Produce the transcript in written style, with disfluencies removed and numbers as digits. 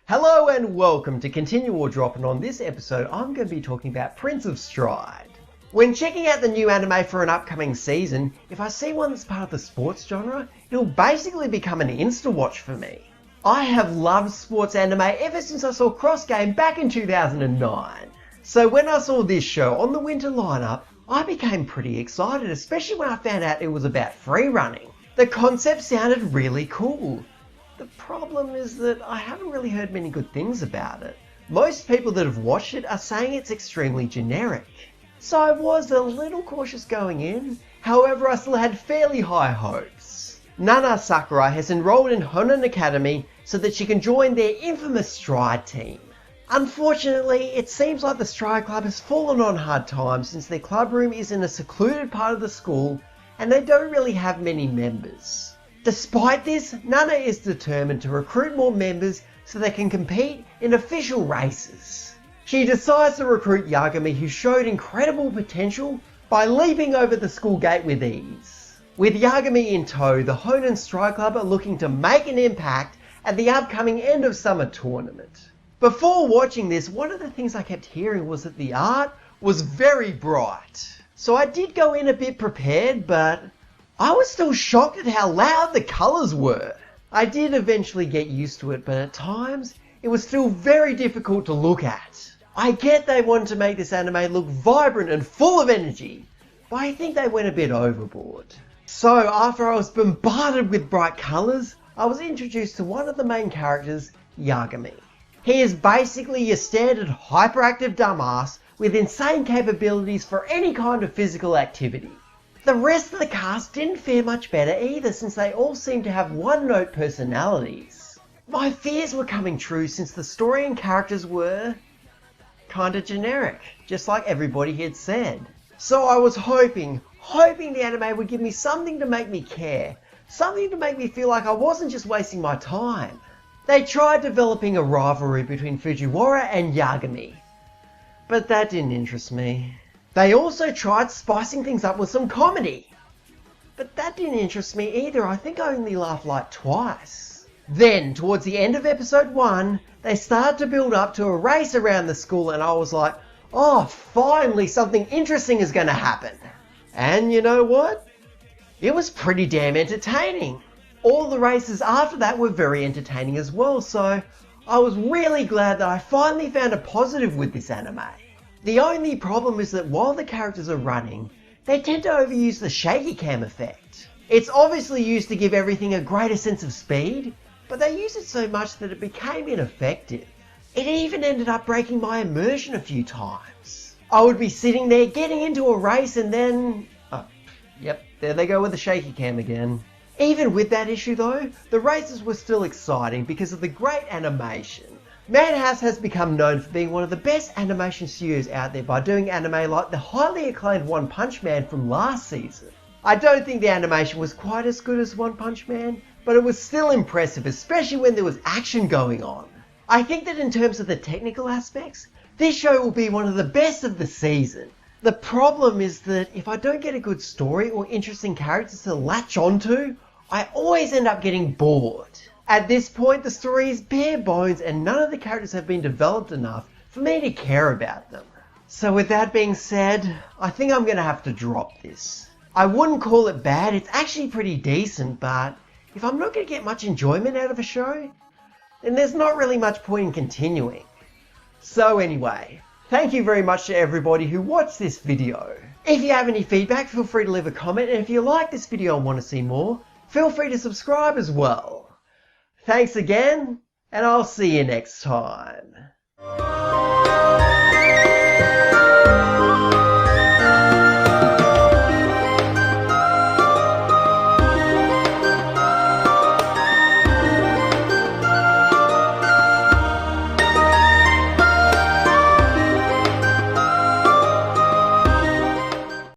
Hello and welcome to Continual Dropping. On this episode, I'm going to be talking about Prince of Stride. When checking out the new anime for an upcoming season, if I see one that's part of the sports genre, it'll basically become an insta-watch for me. I have loved sports anime ever since I saw Cross Game back in 2009. So when I saw this show on the winter lineup, I became pretty excited, especially when I found out it was about free running. The concept sounded really cool. The problem is that I haven't really heard many good things about it. Most people that have watched it are saying it's extremely generic. So I was a little cautious going in, however I still had fairly high hopes. Nana Sakurai has enrolled in Honen Academy so that she can join their infamous Stride team. Unfortunately, it seems like the Stride Club has fallen on hard times since their club room is in a secluded part of the school and they don't really have many members. Despite this, Nana is determined to recruit more members so they can compete in official races. She decides to recruit Yagami, who showed incredible potential by leaping over the school gate with ease. With Yagami in tow, the Honen Stride Club are looking to make an impact at the upcoming end of summer tournament. Before watching this, one of the things I kept hearing was that the art was very bright. So I did go in a bit prepared, but I was still shocked at how loud the colours were. I did eventually get used to it, but at times, it was still very difficult to look at. I get they wanted to make this anime look vibrant and full of energy, but I think they went a bit overboard. So after I was bombarded with bright colours, I was introduced to one of the main characters, Yagami. He is basically your standard hyperactive dumbass with insane capabilities for any kind of physical activity. The rest of the cast didn't fare much better either, since they all seemed to have one-note personalities. My fears were coming true since the story and characters were kinda generic, just like everybody had said. So I was hoping the anime would give me something to make me care, something to make me feel like I wasn't just wasting my time. They tried developing a rivalry between Fujiwara and Yagami, but that didn't interest me. They also tried spicing things up with some comedy, but that didn't interest me either. I think I only laughed like twice. Then, towards the end of episode 1, they started to build up to a race around the school and I was like, oh, finally something interesting is going to happen. And you know what? It was pretty damn entertaining. All the races after that were very entertaining as well, so I was really glad that I finally found a positive with this anime. The only problem is that while the characters are running, they tend to overuse the shaky cam effect. It's obviously used to give everything a greater sense of speed, but they use it so much that it became ineffective. It even ended up breaking my immersion a few times. I would be sitting there getting into a race and then... oh, yep, there they go with the shaky cam again. Even with that issue though, the races were still exciting because of the great animation. Madhouse has become known for being one of the best animation studios out there by doing anime like the highly acclaimed One Punch Man from last season. I don't think the animation was quite as good as One Punch Man, but it was still impressive, especially when there was action going on. I think that in terms of the technical aspects, this show will be one of the best of the season. The problem is that if I don't get a good story or interesting characters to latch onto, I always end up getting bored. At this point, the story is bare bones and none of the characters have been developed enough for me to care about them. So with that being said, I think I'm going to have to drop this. I wouldn't call it bad, it's actually pretty decent, but if I'm not going to get much enjoyment out of a show, then there's not really much point in continuing. So anyway, thank you very much to everybody who watched this video. If you have any feedback, feel free to leave a comment, and if you like this video and want to see more, feel free to subscribe as well. Thanks again, and I'll see you next time.